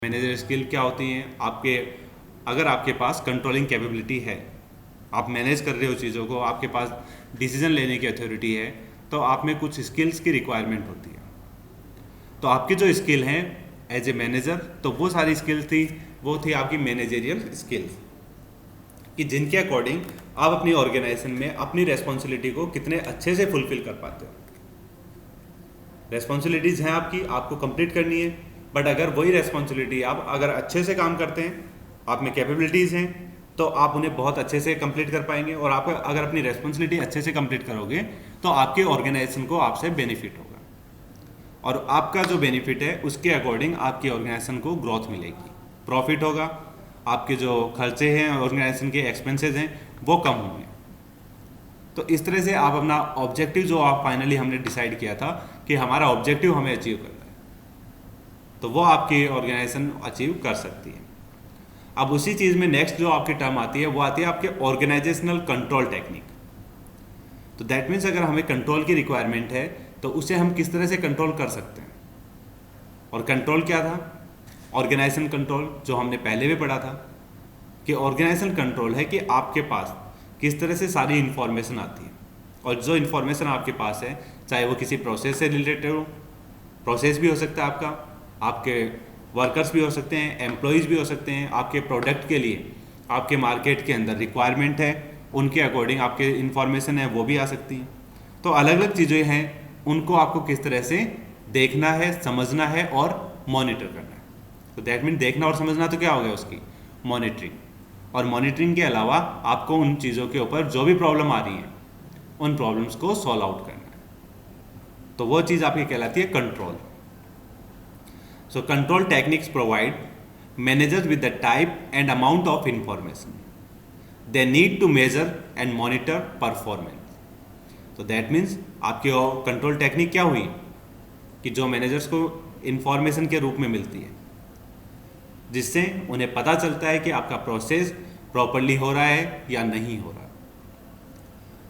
Manager skill क्या होती हैं आपके, अगर आपके पास कंट्रोलिंग कैपेबिलिटी है, आप मैनेज कर रहे हो चीज़ों को, आपके पास डिसीजन लेने की अथॉरिटी है, तो आप में कुछ स्किल्स की रिक्वायरमेंट होती है। तो आपकी जो स्किल हैं एज ए मैनेजर, तो वो सारी स्किल्स थी, वो थी आपकी मैनेजरियल स्किल्स, कि जिनके अकॉर्डिंग आप अपनी ऑर्गेनाइजेशन में अपनी रेस्पॉन्सिबिलिटी को कितने अच्छे से फुलफिल कर पाते हो। रेस्पॉन्सिबिलिटीज़ हैं आपकी, आपको कंप्लीट करनी है, बट अगर वही रेस्पॉन्सिबिलिटी आप अगर अच्छे से काम करते हैं, आप में कैपेबिलिटीज़ हैं, तो आप उन्हें बहुत अच्छे से कंप्लीट कर पाएंगे। और आप अगर अपनी रेस्पॉन्सिबिलिटी अच्छे से कंप्लीट करोगे तो आपके ऑर्गेनाइजेशन को आपसे बेनिफिट होगा, और आपका जो बेनिफिट है उसके अकॉर्डिंग आपकी ऑर्गेनाइजेशन को ग्रोथ मिलेगी, प्रॉफिट होगा, आपके जो खर्चे हैं ऑर्गेनाइजेशन के एक्सपेंसेस हैं वो कम होंगे। तो इस तरह से आप अपना ऑब्जेक्टिव जो आप फाइनली हमने डिसाइड किया था कि हमारा ऑब्जेक्टिव हमें अचीव करना है, तो वो आपकी ऑर्गेनाइजेशन अचीव कर सकती है। अब उसी चीज़ में नेक्स्ट जो आपकी टर्म आती है वो आती है आपके ऑर्गेनाइजेशनल कंट्रोल टेक्निक। तो दैट मीन्स अगर हमें कंट्रोल की रिक्वायरमेंट है तो उसे हम किस तरह से कंट्रोल कर सकते हैं। और कंट्रोल क्या था? ऑर्गेनाइजेशन कंट्रोल, जो हमने पहले भी पढ़ा था कि ऑर्गेनाइजेशन कंट्रोल है कि आपके पास किस तरह से सारी इन्फॉर्मेशन आती है, और जो इन्फॉर्मेशन आपके पास है चाहे वो किसी प्रोसेस से रिलेटेड हो, प्रोसेस भी हो सकता है आपका, आपके वर्कर्स भी हो सकते हैं, एम्प्लॉयज़ भी हो सकते हैं, आपके प्रोडक्ट के लिए आपके मार्केट के अंदर रिक्वायरमेंट है, उनके अकॉर्डिंग आपके इन्फॉर्मेशन है वो भी आ सकती हैं। तो अलग अलग चीज़ें हैं, उनको आपको किस तरह से देखना है, समझना है और मॉनिटर करना है। तो दैट मीन देखना और समझना तो क्या हो गया उसकी मॉनिटरिंग, और मॉनिटरिंग के अलावा आपको उन चीज़ों के ऊपर जो भी प्रॉब्लम आ रही है उन प्रॉब्लम्स को सॉल्व आउट करना है। तो वो चीज़ आपकी कहलाती है control. So control techniques provide managers with the type and amount of information they need to measure and monitor performance. So that means आपकी कंट्रोल टेक्निक क्या हुई कि जो मैनेजर्स को इंफॉर्मेशन के रूप में मिलती है, जिससे उन्हें पता चलता है कि आपका प्रोसेस प्रॉपरली हो रहा है या नहीं हो रहा,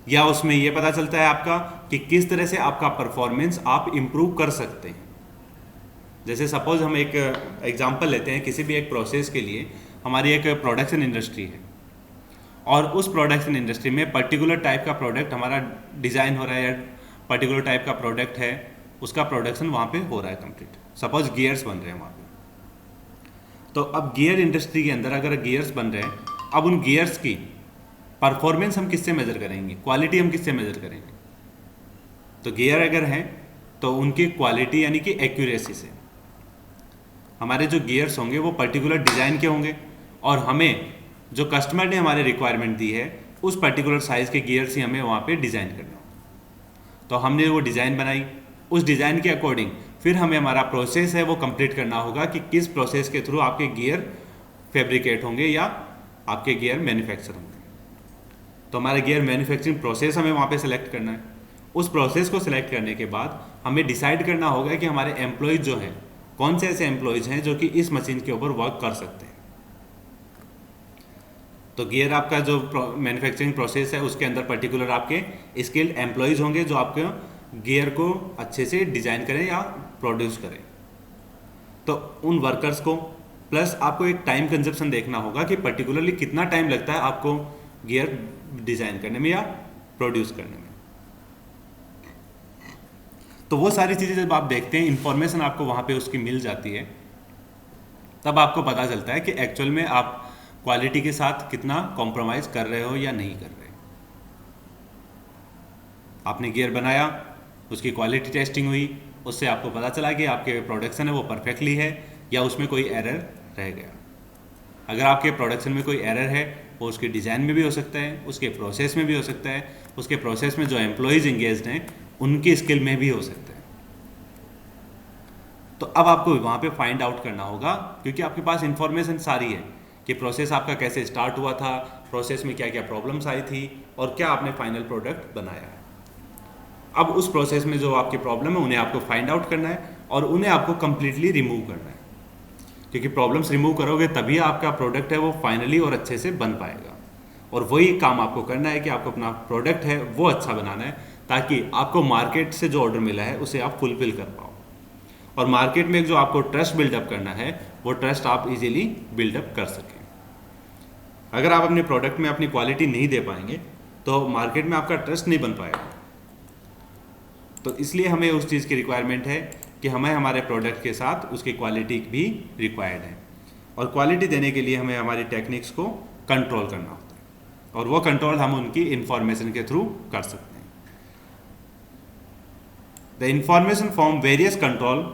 या उसमें यह पता चलता है आपका कि किस तरह से आपका परफॉर्मेंस आप इम्प्रूव कर सकते हैं। जैसे सपोज हम एक एग्जांपल लेते हैं, किसी भी एक प्रोसेस के लिए हमारी एक प्रोडक्शन इंडस्ट्री है, और उस प्रोडक्शन इंडस्ट्री में पर्टिकुलर टाइप का प्रोडक्ट हमारा डिज़ाइन हो रहा है, या पर्टिकुलर टाइप का प्रोडक्ट है, उसका प्रोडक्शन वहाँ पे हो रहा है कंप्लीट। सपोज गियर्स बन रहे हैं वहाँ पे, तो अब गियर इंडस्ट्री के अंदर अगर गियर्स बन रहे हैं, अब उन गियर्स की परफॉर्मेंस हम किससे मेज़र करेंगे, क्वालिटी हम किससे मेज़र करेंगे? तो गियर अगर हैं तो उनकी क्वालिटी यानी कि एक्यूरेसी से। हमारे जो गियर्स होंगे वो पर्टिकुलर डिज़ाइन के होंगे, और हमें जो कस्टमर ने हमारे रिक्वायरमेंट दी है उस पर्टिकुलर साइज़ के गियर्स ही हमें वहाँ पे डिज़ाइन करना हो। तो हमने वो डिज़ाइन बनाई, उस डिज़ाइन के अकॉर्डिंग फिर हमें हमारा प्रोसेस है वो कंप्लीट करना होगा कि किस प्रोसेस के थ्रू आपके गियर फैब्रिकेट होंगे या आपके गियर मैन्युफैक्चर होंगे। तो हमारा गियर मैन्युफैक्चरिंग प्रोसेस हमें वहाँ पर सेलेक्ट करना है। उस प्रोसेस को सिलेक्ट करने के बाद हमें डिसाइड करना होगा कि हमारे एम्प्लॉयज़ जो हैं, कौन से ऐसे एम्प्लॉयज़ हैं जो कि इस मशीन के ऊपर वर्क कर सकते हैं। तो गियर आपका जो मैन्युफैक्चरिंग प्रोसेस है उसके अंदर पर्टिकुलर आपके स्किल्ड एम्प्लॉयज़ होंगे जो आपके गियर को अच्छे से डिज़ाइन करें या प्रोड्यूस करें। तो उन वर्कर्स को प्लस आपको एक टाइम कंजप्शन देखना होगा कि पर्टिकुलरली कितना टाइम लगता है आपको गियर डिज़ाइन करने में या प्रोड्यूस करने में। तो वो सारी चीज़ें जब आप देखते हैं, इंफॉर्मेशन आपको वहाँ पे उसकी मिल जाती है, तब आपको पता चलता है कि एक्चुअल में आप क्वालिटी के साथ कितना कॉम्प्रोमाइज़ कर रहे हो या नहीं कर रहे। आपने गियर बनाया, उसकी क्वालिटी टेस्टिंग हुई, उससे आपको पता चला कि आपके प्रोडक्शन है वो परफेक्टली है या उसमें कोई एरर रह गया। अगर आपके प्रोडक्शन में कोई एरर है वो उसके डिज़ाइन में भी हो सकता है, उसके प्रोसेस में भी हो सकता है, उसके प्रोसेस में जो एम्प्लॉयज़ इंगेज्ड हैं उनकी स्किल में भी हो सकता है। तो अब आपको वहाँ पे फाइंड आउट करना होगा, क्योंकि आपके पास इंफॉर्मेशन सारी है कि प्रोसेस आपका कैसे स्टार्ट हुआ था, प्रोसेस में क्या क्या प्रॉब्लम्स आई थी और क्या आपने फाइनल प्रोडक्ट बनाया है। अब उस प्रोसेस में जो आपकी प्रॉब्लम है उन्हें आपको फाइंड आउट करना है और उन्हें आपको कम्प्लीटली रिमूव करना है, क्योंकि प्रॉब्लम्स रिमूव करोगे तभी आपका प्रोडक्ट है वो फाइनली और अच्छे से बन पाएगा। और वही काम आपको करना है कि आपको अपना प्रोडक्ट है वो अच्छा बनाना है, ताकि आपको मार्केट से जो ऑर्डर मिला है उसे आप फुलफिल कर पाओ। और मार्केट में जो आपको ट्रस्ट बिल्डअप करना है वो ट्रस्ट आप इजीली बिल्डअप कर सकें। अगर आप अपने प्रोडक्ट में अपनी क्वालिटी नहीं दे पाएंगे तो मार्केट में आपका ट्रस्ट नहीं बन पाएगा। तो इसलिए हमें उस चीज़ की रिक्वायरमेंट है कि हमें हमारे प्रोडक्ट के साथ उसकी क्वालिटी भी रिक्वायर्ड है, और क्वालिटी देने के लिए हमें हमारी टेक्निक्स को कंट्रोल करना होता है, और वो कंट्रोल हम उनकी इंफॉर्मेशन के थ्रू कर सकते हैं। The information from various control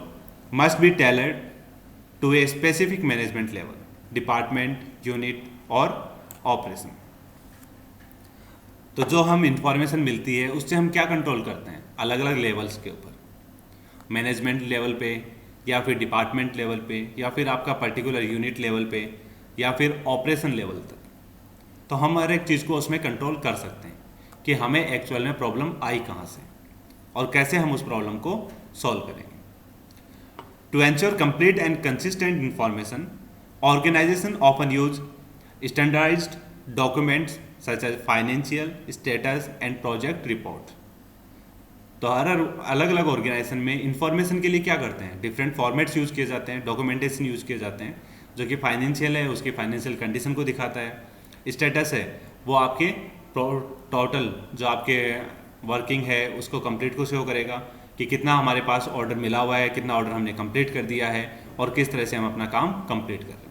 must be tailored to a specific management level, department, unit और ऑपरेशन। तो जो हम इंफॉर्मेशन मिलती है उससे हम क्या कंट्रोल करते हैं, अलग अलग लेवल्स के ऊपर, मैनेजमेंट लेवल पे, या फिर डिपार्टमेंट लेवल पे, या फिर आपका पर्टिकुलर यूनिट लेवल पे, या फिर ऑपरेशन लेवल तक। तो हम हर एक चीज़ को उसमें कंट्रोल कर सकते हैं कि हमें एक्चुअल में प्रॉब्लम आई कहाँ से और कैसे हम उस प्रॉब्लम को सॉल्व करेंगे। To ensure complete and consistent information, organisation often use standardised documents such as financial status and project report. तो हर अलग अलग ऑर्गेनाइजेशन में इंफॉर्मेशन के लिए क्या करते हैं, डिफरेंट फॉर्मेट्स यूज़ किए जाते हैं, डॉक्यूमेंटेशन यूज़ किए जाते हैं। जो कि फाइनेंशियल है उसकी फाइनेंशियल कंडीशन को दिखाता है, स्टेटस है वो आपके टोटल जो आपके वर्किंग है उसको कंप्लीट को शो करेगा कि कितना हमारे पास ऑर्डर मिला हुआ है, कितना ऑर्डर हमने कंप्लीट कर दिया है और किस तरह से हम अपना काम कंप्लीट कर रहे हैं।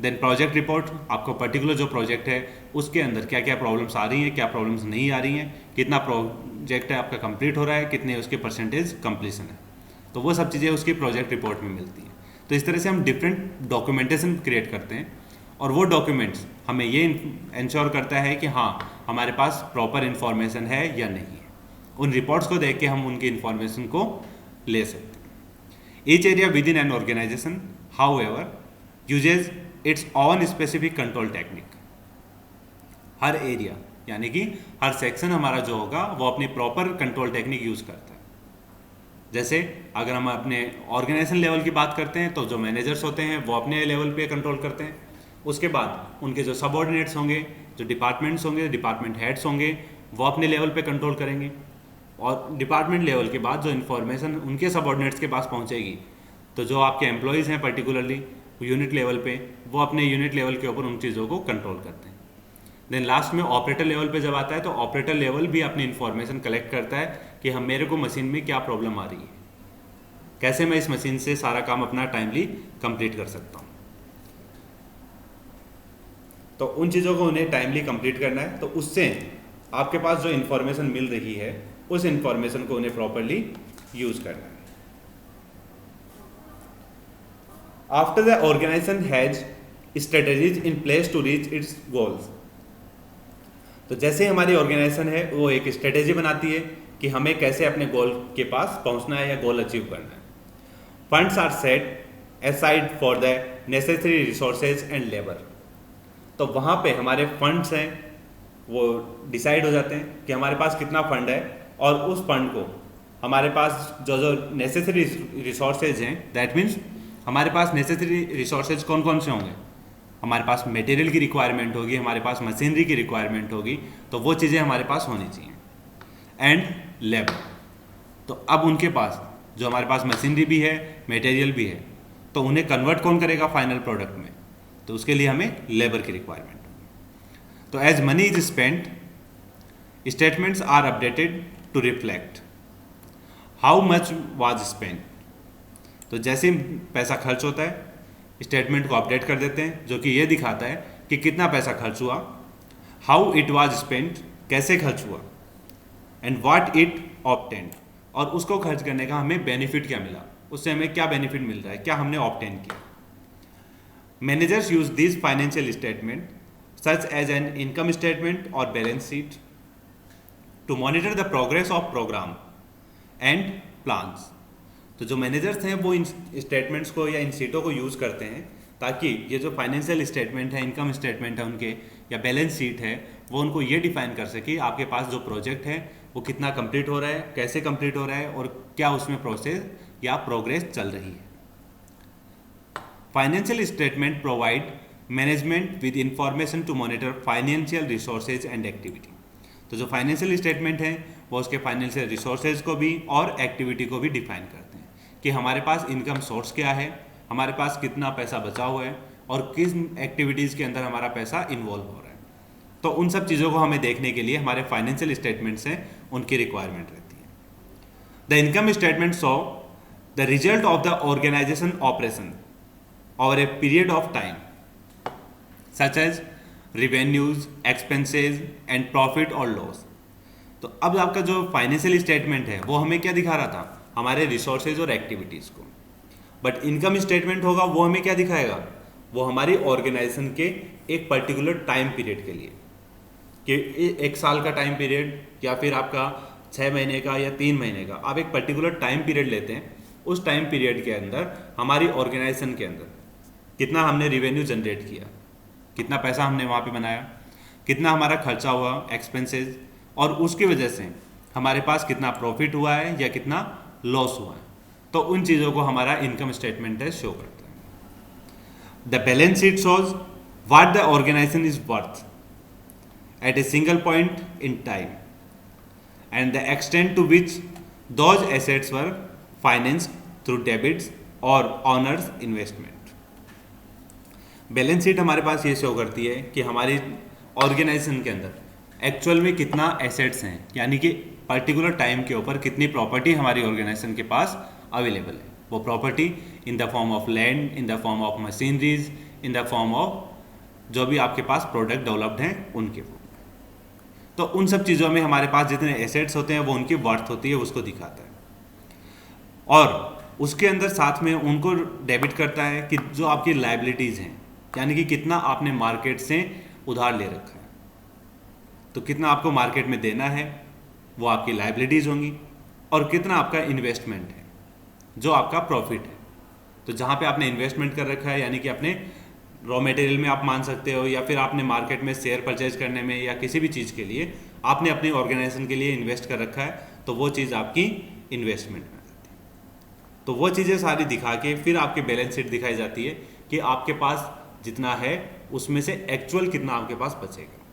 देन प्रोजेक्ट रिपोर्ट, आपको पर्टिकुलर जो प्रोजेक्ट है उसके अंदर क्या क्या प्रॉब्लम्स आ रही हैं, क्या प्रॉब्लम्स नहीं आ रही हैं, कितना प्रोजेक्ट है आपका कंप्लीट हो रहा है, कितने उसके परसेंटेज कंप्लीशन है। तो वो सब चीज़ें उसकी प्रोजेक्ट रिपोर्ट में मिलती हैं। तो इस तरह से हम डिफरेंट डॉक्यूमेंटेशन क्रिएट करते हैं, और वो डॉक्यूमेंट्स हमें ये इंश्योर करता है कि हाँ हमारे पास प्रॉपर इन्फॉर्मेशन है या नहीं है। उन रिपोर्ट्स को देख के हम उनकी इन्फॉर्मेशन को ले सकते हैं। Each area within an organisation however uses its own specific control technique. हर एरिया यानी कि हर सेक्शन हमारा जो होगा वो अपनी प्रॉपर कंट्रोल टेक्निक यूज़ करता है। जैसे अगर हम अपने ऑर्गेनाइजेशन लेवल की बात करते हैं तो जो मैनेजर्स होते हैं वो अपने लेवल पे कंट्रोल करते हैं। उसके बाद उनके जो सबऑर्डिनेट्स होंगे, जो डिपार्टमेंट्स होंगे, डिपार्टमेंट हेड्स होंगे, वो अपने लेवल पे कंट्रोल करेंगे। और डिपार्टमेंट लेवल के बाद जो इन्फॉर्मेशन उनके सबऑर्डिनेट्स के पास पहुंचेगी, तो जो आपके एम्प्लॉयज़ हैं पर्टिकुलरली यूनिट लेवल पे, वो अपने यूनिट लेवल के ऊपर उन चीज़ों को कंट्रोल करते हैं। देन लास्ट में ऑपरेटर लेवल पे जब आता है तो ऑपरेटर लेवल भी अपनी इन्फॉर्मेशन कलेक्ट करता है कि हम मेरे को मशीन में क्या प्रॉब्लम आ रही है, कैसे मैं इस मशीन से सारा काम अपना टाइमली कंप्लीट कर सकता हूँ। तो उन चीज़ों को उन्हें टाइमली कंप्लीट करना है, तो उससे आपके पास जो इन्फॉर्मेशन मिल रही है उस इन्फॉर्मेशन को उन्हें प्रॉपरली यूज करना है। After the organisation has strategies in place to reach its goals. तो जैसे हमारी ऑर्गेनाइजेशन है वो एक स्ट्रेटेजी बनाती है कि हमें कैसे अपने गोल के पास पहुंचना है या गोल अचीव करना है। Funds are set aside for the necessary resources and labour. तो वहाँ पे हमारे फंड्स हैं वो डिसाइड हो जाते हैं कि हमारे पास कितना फंड है, और उस फंड को हमारे पास जो जो नेसेसरी रिसोर्सेज हैं, दैट मीन्स हमारे पास नेसेसरी रिसोर्सेज कौन कौन से होंगे, हमारे पास मटेरियल की रिक्वायरमेंट होगी, हमारे पास मशीनरी की रिक्वायरमेंट होगी, तो वो चीज़ें हमारे पास होनी चाहिए। एंड लेबर, तो अब उनके पास जो हमारे पास मशीनरी भी है, मटेरियल भी है, तो उन्हें कन्वर्ट कौन करेगा फाइनल प्रोडक्ट में, तो उसके लिए हमें लेबर की रिक्वायरमेंट होगी। तो as money is spent, statements are updated to reflect how much was spent. तो जैसे पैसा खर्च होता है स्टेटमेंट को अपडेट कर देते हैं, जो कि ये दिखाता है कि कितना पैसा खर्च हुआ, हाउ इट वाज स्पेंट, कैसे खर्च हुआ, एंड व्हाट इट ऑब्टेन्ड, और उसको खर्च करने का हमें बेनिफिट क्या मिला, उससे हमें क्या बेनिफिट मिल रहा है, क्या हमने ऑब्टेन किया। Managers use this financial statement such as an income statement और balance sheet to monitor the progress of programme and plans. तो जो मैनेजर्स हैं वो इन स्टेटमेंट्स को या इन शीटों को यूज़ करते हैं ताकि ये जो फाइनेंशियल स्टेटमेंट है, इनकम स्टेटमेंट है उनके, या बैलेंस शीट है, वो उनको ये डिफाइन कर सके आपके पास जो प्रोजेक्ट है वो कितना कंप्लीट हो रहा है, कैसे कंप्लीट हो रहा है, और क्या उसमें प्रोसेस या प्रोग्रेस चल रही है। Financial statement provide management with information to monitor financial resources and activity. तो जो फाइनेंशियल स्टेटमेंट है वो उसके फाइनेंशियल रिसोर्सेज को भी और एक्टिविटी को भी डिफाइन करते हैं कि हमारे पास इनकम सोर्स क्या है, हमारे पास कितना पैसा बचा हुआ है और किस एक्टिविटीज़ के अंदर हमारा पैसा इन्वॉल्व हो रहा है। तो उन सब चीज़ों को हमें देखने के लिए हमारे फाइनेंशियल स्टेटमेंट्स हैं, उनकी रिक्वायरमेंट रहती है। The income statement show the result of the organisation operation over a period of time such as revenues, expenses and profit और लॉस। तो अब आपका जो फाइनेंशियल स्टेटमेंट है वो हमें क्या दिखा रहा था, हमारे रिसोर्सेज और एक्टिविटीज़ को। बट इनकम स्टेटमेंट होगा वो हमें क्या दिखाएगा, वो हमारी ऑर्गेनाइजेशन के एक पर्टिकुलर टाइम पीरियड के लिए, कि एक साल का टाइम पीरियड या फिर आपका 6 महीने का या 3 महीने का, आप एक पर्टिकुलर टाइम पीरियड लेते हैं। उस टाइम पीरियड के अंदर हमारी ऑर्गेनाइजेशन के अंदर कितना हमने रिवेन्यू जनरेट किया, कितना पैसा हमने वहाँ पे बनाया, कितना हमारा खर्चा हुआ, एक्सपेंसेस, और उसकी वजह से हमारे पास कितना प्रॉफिट हुआ है या कितना लॉस हुआ है। तो उन चीज़ों को हमारा इनकम स्टेटमेंट है शो करता है। The balance sheet shows what the organisation is worth at a single point in time and the extent to which those assets were finance through debits और ऑनर्स इन्वेस्टमेंट। बैलेंस शीट हमारे पास ये show करती है कि हमारी organisation के अंदर एक्चुअल में कितना एसेट्स हैं, यानी कि पर्टिकुलर टाइम के ऊपर कितनी प्रॉपर्टी हमारी ऑर्गेनाइजेशन के पास अवेलेबल है। वो property in the form of land, in the form of machineries, in the form of जो भी आपके पास प्रोडक्ट डेवलप्ड हैं उनके फॉर्म। तो उन सब चीज़ों में हमारे पास जितने एसेट्स होते हैं वो उनकी वर्थ होती है, उसको दिखाता है। और उसके अंदर साथ में उनको डेबिट करता है कि जो आपकी लाइबिलिटीज़ हैं, यानी कि कितना आपने मार्केट से उधार ले रखा है, तो कितना आपको मार्केट में देना है वो आपकी लाइबिलिटीज़ होंगी, और कितना आपका इन्वेस्टमेंट है जो आपका प्रॉफिट है। तो जहाँ पे आपने इन्वेस्टमेंट कर रखा है, यानी कि अपने रॉ मटेरियल में आप मान सकते हो, या फिर आपने मार्केट में शेयर परचेज करने में या किसी भी चीज़ के लिए आपने अपनी ऑर्गेनाइजेशन के लिए इन्वेस्ट कर रखा है, तो वो चीज़ आपकी इन्वेस्टमेंट में आ जाती है। तो वो चीज़ें सारी दिखा के फिर आपकी बैलेंस शीट दिखाई जाती है कि आपके पास जितना है उसमें से एक्चुअल कितना आपके पास बचेगा।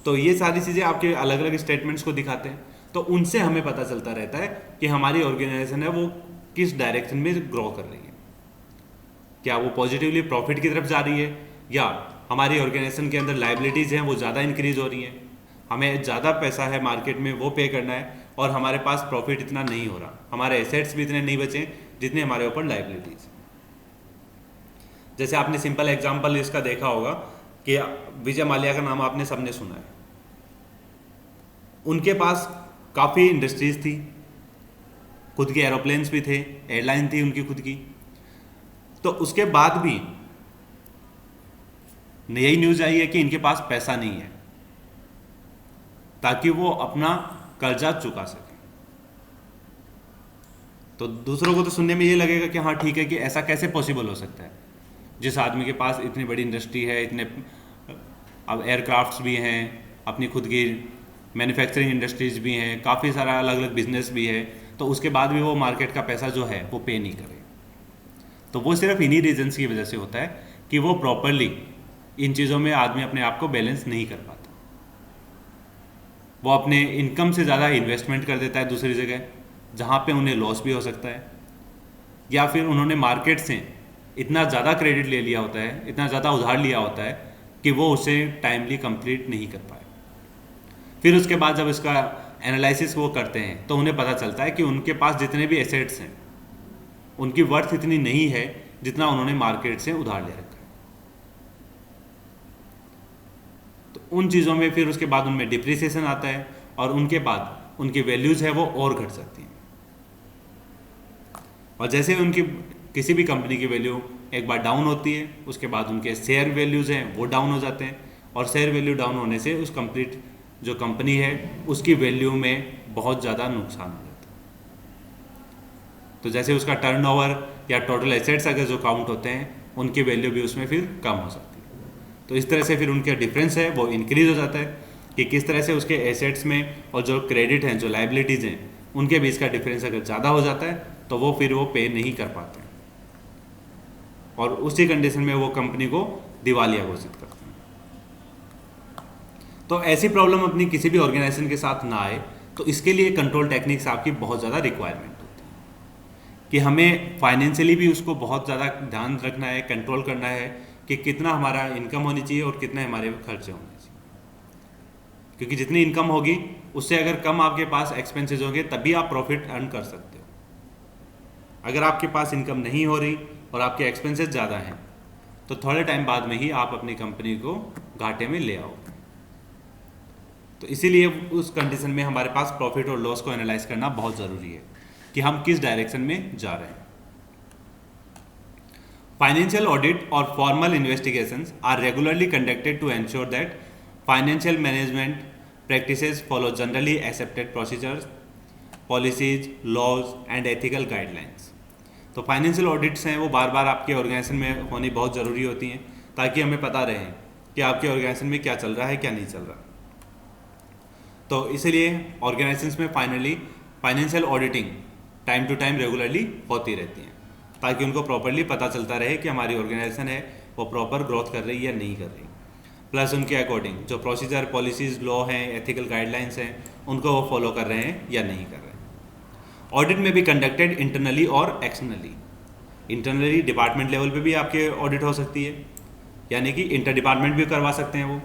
तो ये सारी चीज़ें आपके अलग अलग स्टेटमेंट्स को दिखाते हैं, तो उनसे हमें पता चलता रहता है कि हमारी ऑर्गेनाइजेशन है वो किस डायरेक्शन में ग्रो कर रही है। क्या वो पॉजिटिवली प्रॉफिट की तरफ जा रही है, या हमारी ऑर्गेनाइजेशन के अंदर लाइबिलिटीज़ हैं वो ज़्यादा इंक्रीज हो रही हैं, हमें ज़्यादा पैसा है मार्केट में वो पे करना है, और हमारे पास प्रॉफिट इतना नहीं हो रहा, हमारे एसेट्स भी इतने नहीं बचे जितने हमारे ऊपर लाइबिलिटीज़। जैसे आपने सिंपल एग्जांपल इसका देखा होगा कि विजय माल्या का नाम आपने सबने सुना है। उनके पास काफ़ी इंडस्ट्रीज थी, खुद के एरोप्लेन्स भी थे, एयरलाइन थी उनकी खुद की। तो उसके बाद भी यही न्यूज़ आई है कि इनके पास पैसा नहीं है ताकि वो अपना कर्जा चुका सके। तो दूसरों को तो सुनने में ये लगेगा कि हाँ ठीक है, कि ऐसा कैसे पॉसिबल हो सकता है, जिस आदमी के पास इतनी बड़ी इंडस्ट्री है, इतने अब एयरक्राफ्ट्स भी हैं, अपनी खुद की मैन्युफैक्चरिंग इंडस्ट्रीज भी हैं, काफ़ी सारा अलग अलग बिजनेस भी है, तो उसके बाद भी वो मार्केट का पैसा जो है वो पे नहीं करे। तो वो सिर्फ इन्हीं रीजन्स की वजह से होता है कि वो प्रॉपरली इन चीज़ों में आदमी अपने आप को बैलेंस नहीं कर पाता। वो अपने इनकम से ज़्यादा इन्वेस्टमेंट कर देता है दूसरी जगह, जहाँ पे उन्हें लॉस भी हो सकता है, या फिर उन्होंने मार्केट से इतना ज़्यादा क्रेडिट ले लिया होता है, इतना ज़्यादा उधार लिया होता है कि वो उसे टाइमली कंप्लीट नहीं कर पाए। फिर उसके बाद जब इसका एनालिसिस वो करते हैं तो उन्हें पता चलता है कि उनके पास जितने भी एसेट्स हैं उनकी वर्थ इतनी नहीं है जितना उन्होंने मार्केट से उधार ले रखा है। तो उन चीज़ों में फिर उसके बाद उनमें डिप्रिसिएशन आता है, और उनके बाद उनकी वैल्यूज़ है वो और घट सकती हैं। और जैसे उनकी किसी भी कंपनी की वैल्यू एक बार डाउन होती है, उसके बाद उनके शेयर वैल्यूज़ हैं वो डाउन हो जाते हैं, और शेयर वैल्यू डाउन होने से उस कंप्लीट जो कंपनी है उसकी वैल्यू में बहुत ज़्यादा नुकसान हो जाता है। तो जैसे उसका टर्नओवर या टोटल एसेट्स अगर जो काउंट होते हैं उनकी वैल्यू भी उसमें फिर कम हो सकती है। तो इस तरह से फिर उनका डिफरेंस है वो इंक्रीज हो जाता है कि किस तरह से उसके एसेट्स में और जो क्रेडिट हैं, जो लाइबिलिटीज़ हैं, उनके बीच का डिफरेंस अगर ज़्यादा हो जाता है तो वो फिर वो पे नहीं कर पाते हैं, और उसी कंडीशन में वो कंपनी को दिवालिया घोषित करते हैं। तो ऐसी प्रॉब्लम अपनी किसी भी ऑर्गेनाइजेशन के साथ ना आए, तो इसके लिए कंट्रोल टेक्निक्स आपकी बहुत ज़्यादा रिक्वायरमेंट होती है। कि हमें फाइनेंशियली भी उसको बहुत ज़्यादा ध्यान रखना है, कंट्रोल करना है कि कितना हमारा इनकम होनी चाहिए और कितना हमारे खर्चे होने चाहिए। क्योंकि जितनी इनकम होगी उससे अगर कम आपके पास एक्सपेंसेस होंगे तभी आप प्रॉफिट अर्न कर सकते हो। अगर आपके पास इनकम नहीं हो रही और आपके एक्सपेंसेस ज़्यादा हैं तो थोड़े टाइम बाद में ही आप अपनी कंपनी को घाटे में ले आओ। तो इसीलिए उस कंडीशन में हमारे पास प्रॉफिट और लॉस को एनालाइज करना बहुत ज़रूरी है कि हम किस डायरेक्शन में जा रहे हैं। फाइनेंशियल ऑडिट और formal investigations are regularly conducted to ensure that financial management practices follow generally accepted procedures, policies, laws and ethical guidelines. तो फाइनेंशियल ऑडिट्स हैं वो बार बार आपके ऑर्गेनाइजेशन में होनी बहुत ज़रूरी होती हैं ताकि हमें पता रहे कि आपके ऑर्गेनाइजेशन में क्या चल रहा है, क्या नहीं चल रहा। तो इसलिए ऑर्गेनाइजेशंस में financial auditing time to time regularly होती रहती हैं ताकि उनको प्रॉपरली पता चलता रहे कि हमारी ऑर्गेनाइजेशन है वो प्रॉपर ग्रोथ कर रही है या नहीं कर रही। प्लस उनके अकॉर्डिंग जो प्रोसीजर, पॉलिसीज़, लॉ हैं, एथिकल गाइडलाइंस हैं उनको वो फॉलो कर रहे हैं या नहीं कर रहे हैं। ऑडिट में भी कंडक्टेड इंटरनली और एक्सटर्नली। इंटरनली डिपार्टमेंट लेवल पे भी आपके ऑडिट हो सकती है, यानी कि इंटर डिपार्टमेंट भी करवा सकते हैं वो,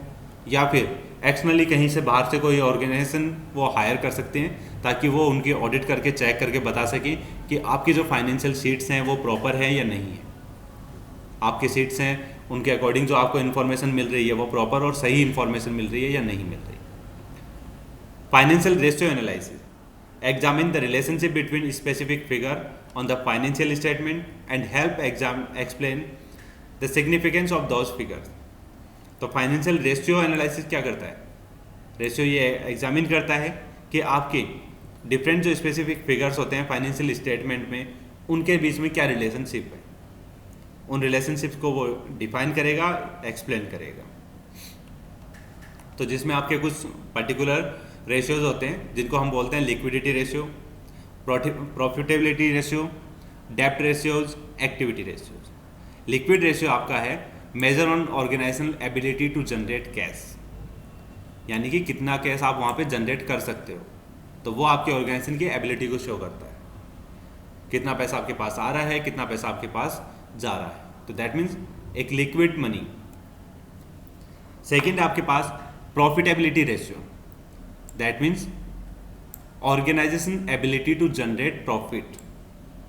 या फिर एक्सटर्नली कहीं से बाहर से कोई ऑर्गेनाइजेशन वो हायर कर सकते हैं ताकि वो उनकी ऑडिट करके चेक करके बता सकें कि आपकी जो फाइनेंशियल शीट्स हैं वो प्रॉपर है या नहीं है। आपके शीट्स हैं उनके अकॉर्डिंग जो आपको इन्फॉर्मेशन मिल रही है वो प्रॉपर और सही इन्फॉर्मेशन मिल रही है या नहीं मिल रही। Financial ratio analysis examine the relationship between specific figure on the financial statement and help explain the significance of those figures। तो फाइनेंशियल रेशियो एनालिसिस क्या करता है? रेशियो ये एग्जामिन करता है कि आपके डिफरेंट जो स्पेसिफिक फिगर्स होते हैं फाइनेंशियल स्टेटमेंट में उनके बीच में क्या रिलेशनशिप है, उन रिलेशनशिप्स को वो डिफाइन करेगा, एक्सप्लेन करेगा। तो जिसमें आपके कुछ पर्टिकुलर रेशियोज होते हैं जिनको हम बोलते हैं लिक्विडिटी रेशियो, प्रॉफिटेबिलिटी रेशियो, डेप्ट ratios, activity ratios. Liquid ratio आपका है measure on organisational ability to generate cash, यानी कि कितना कैश आप वहाँ पे जनरेट कर सकते हो। तो वो आपके ऑर्गेनाइजेशन की एबिलिटी को शो करता है, कितना पैसा आपके पास आ रहा है, कितना पैसा आपके पास जा रहा है। तो दैट मीन्स एक लिक्विड मनी। सेकेंड आपके पास profitability ratio, that means organisation ability to generate profit,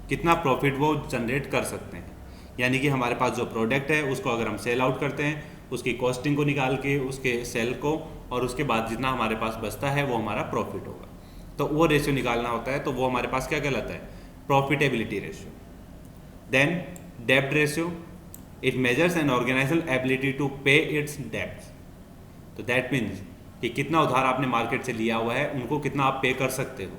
कितना प्रॉफिट वो जनरेट कर सकते हैं। यानी कि हमारे पास जो प्रोडक्ट है उसको अगर हम सेल आउट करते हैं, उसकी कॉस्टिंग को निकाल के उसके सेल को, और उसके बाद जितना हमारे पास बचता है वो हमारा प्रॉफिट होगा। तो वो रेशियो निकालना होता है, तो वो हमारे पास क्या कहलाता है? Profitability ratio. देन डेब्ट ratio, it measures an organisation ability to pay its debts. तो दैट मीन्स कि कितना उधार आपने मार्केट से लिया हुआ है उनको कितना आप पे कर सकते हो।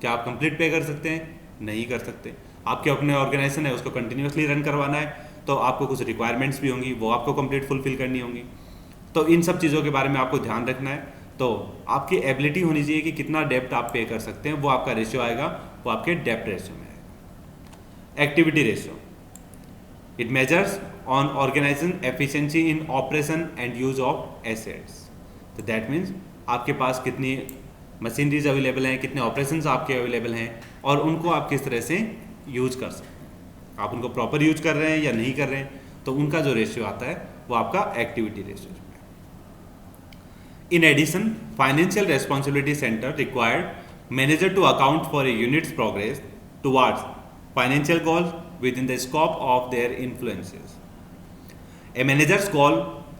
क्या आप कंप्लीट पे कर सकते हैं? नहीं कर सकते। आपके अपने ऑर्गेनाइजेशन है उसको कंटिन्यूसली रन करवाना है तो आपको कुछ रिक्वायरमेंट्स भी होंगी, वो आपको कंप्लीट फुलफिल करनी होंगी। तो इन सब चीज़ों के बारे में आपको ध्यान रखना है। तो आपकी एबिलिटी होनी चाहिए कि कितना डेप्ट आप पे कर सकते हैं, वो आपका रेशियो आएगा, वो आपके डेप्ट रेशियो में आएगा। Activity ratio, it measures on organisation efficiency in operation and use of assets. तो दैट मीन्स आपके पास कितनी मशीनरीज अवेलेबल हैं, कितने ऑपरेशंस आपके अवेलेबल हैं और उनको आप किस तरह से यूज कर सकते हैं। आप उनको प्रॉपर यूज कर रहे हैं या नहीं कर रहे हैं, तो उनका जो रेशियो आता है वो आपका एक्टिविटी रेशियो है। In addition financial responsibility centre required manager to account for a unit's progress towards financial goals within the scope of their influences. A manager's goal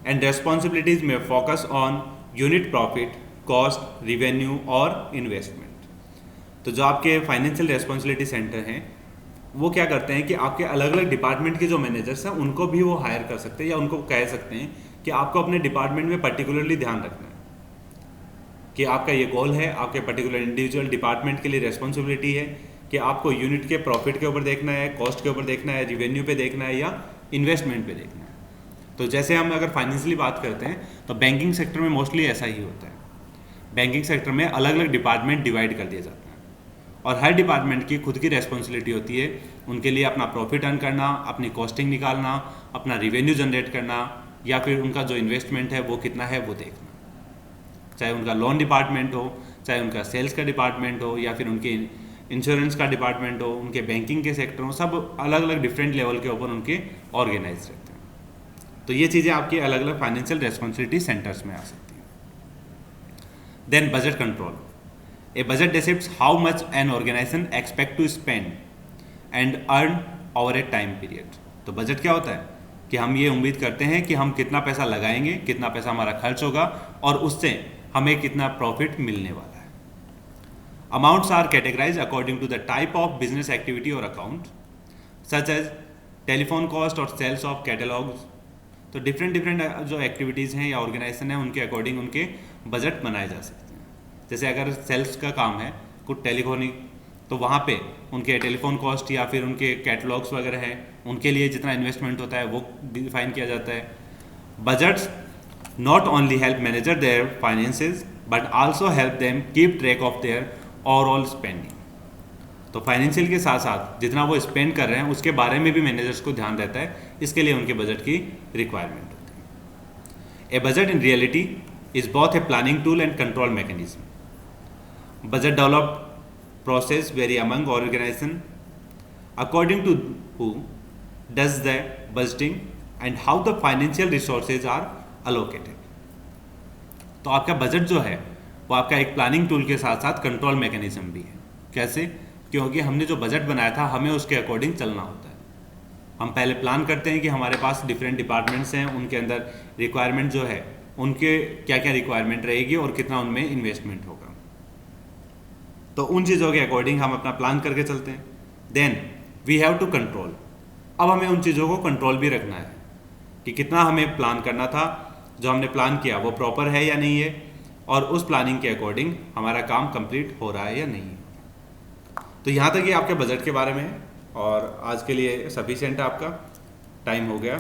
and responsibilities में focus on unit profit, cost, revenue और investment. तो जो आपके financial responsibility centre हैं वो क्या करते हैं कि आपके अलग अलग डिपार्टमेंट के जो मैनेजर्स हैं उनको भी वो हायर कर सकते हैं या उनको कह सकते हैं कि आपको अपने डिपार्टमेंट में पर्टिकुलरली ध्यान रखना है कि आपका ये गोल है, आपके पर्टिकुलर इंडिविजुअल डिपार्टमेंट के लिए रेस्पॉन्सिबिलिटी है कि आपको यूनिट के प्रॉफिट के ऊपर देखना है, कॉस्ट के ऊपर देखना है, रिवेन्यू पे देखना है या इन्वेस्टमेंट पे देखना है। तो जैसे हम अगर फाइनेंशियली बात करते हैं तो बैंकिंग सेक्टर में मोस्टली ऐसा ही होता है। बैंकिंग सेक्टर में अलग अलग डिपार्टमेंट डिवाइड कर दिए जाते हैं और हर डिपार्टमेंट की खुद की रेस्पॉन्सिबिलिटी होती है उनके लिए अपना प्रॉफिट अर्न करना, अपनी कॉस्टिंग निकालना, अपना रिवेन्यू जनरेट करना या फिर उनका जो इन्वेस्टमेंट है वो कितना है वो देखना। चाहे उनका लोन डिपार्टमेंट हो, चाहे उनका सेल्स का डिपार्टमेंट हो या फिर उनकी इंश्योरेंस का डिपार्टमेंट हो, उनके बैंकिंग के सेक्टर हो, सब अलग अलग डिफरेंट लेवल के ऊपर उनके ऑर्गेनाइज रहते हैं। तो ये चीज़ें आपकी अलग अलग फाइनेंशियल रेस्पॉन्सिबिलिटी सेंटर्स में आ सकती हैं। Then budget control. A budget decides how much an organisation expect to spend and earn over a time period. तो बजट क्या होता है कि हम ये उम्मीद करते हैं कि हम कितना पैसा लगाएंगे, कितना पैसा हमारा खर्च होगा और उससे हमें कितना प्रॉफिट मिलने वाला है। Amounts are categorize according to the type of business activity और account, such as telephone cost और सेल्स ऑफ कैटलॉग्स। तो डिफरेंट जो एक्टिविटीज़ हैं या ऑर्गेनाइजेशन है उनके अकॉर्डिंग उनके बजट बनाए जा सकते हैं। जैसे अगर सेल्स का काम है कुछ टेलीफोनिक, तो वहाँ पे उनके टेलीफोन कॉस्ट या फिर उनके कैटलॉग्स वगैरह हैं, उनके लिए जितना इन्वेस्टमेंट होता है वो डिफाइन किया जाता है। Budgets not only help manager their finances but also help them keep track of their overall spending. तो फाइनेंशियल के साथ साथ जितना वो स्पेंड कर रहे हैं उसके बारे में भी मैनेजर्स को ध्यान रहता है, इसके लिए उनके बजट की रिक्वायरमेंट होती है। A budget in reality is both a planning tool and control mechanism. Budget develop process vary among organization according to who does the budgeting and how the financial resources are allocated। तो आपका budget जो है वो आपका एक planning tool के साथ साथ कंट्रोल मैकेनिज्म भी है। कैसे? क्योंकि हमने जो बजट बनाया था हमें उसके अकॉर्डिंग चलना होता है। हम पहले प्लान करते हैं कि हमारे पास डिफरेंट डिपार्टमेंट्स हैं, उनके अंदर रिक्वायरमेंट जो है उनके क्या क्या रिक्वायरमेंट रहेगी और कितना उनमें इन्वेस्टमेंट होगा। तो उन चीज़ों के अकॉर्डिंग हम अपना प्लान करके चलते हैं। Then we have to control. अब हमें उन चीज़ों को कंट्रोल भी रखना है कि कितना हमें प्लान करना था, जो हमने प्लान किया वो प्रॉपर है या नहीं है, और उस प्लानिंग के अकॉर्डिंग हमारा काम कंप्लीट हो रहा है या नहीं है। तो यहाँ तक ये आपके बजट के बारे में है और आज के लिए सफिशिएंट है, आपका टाइम हो गया।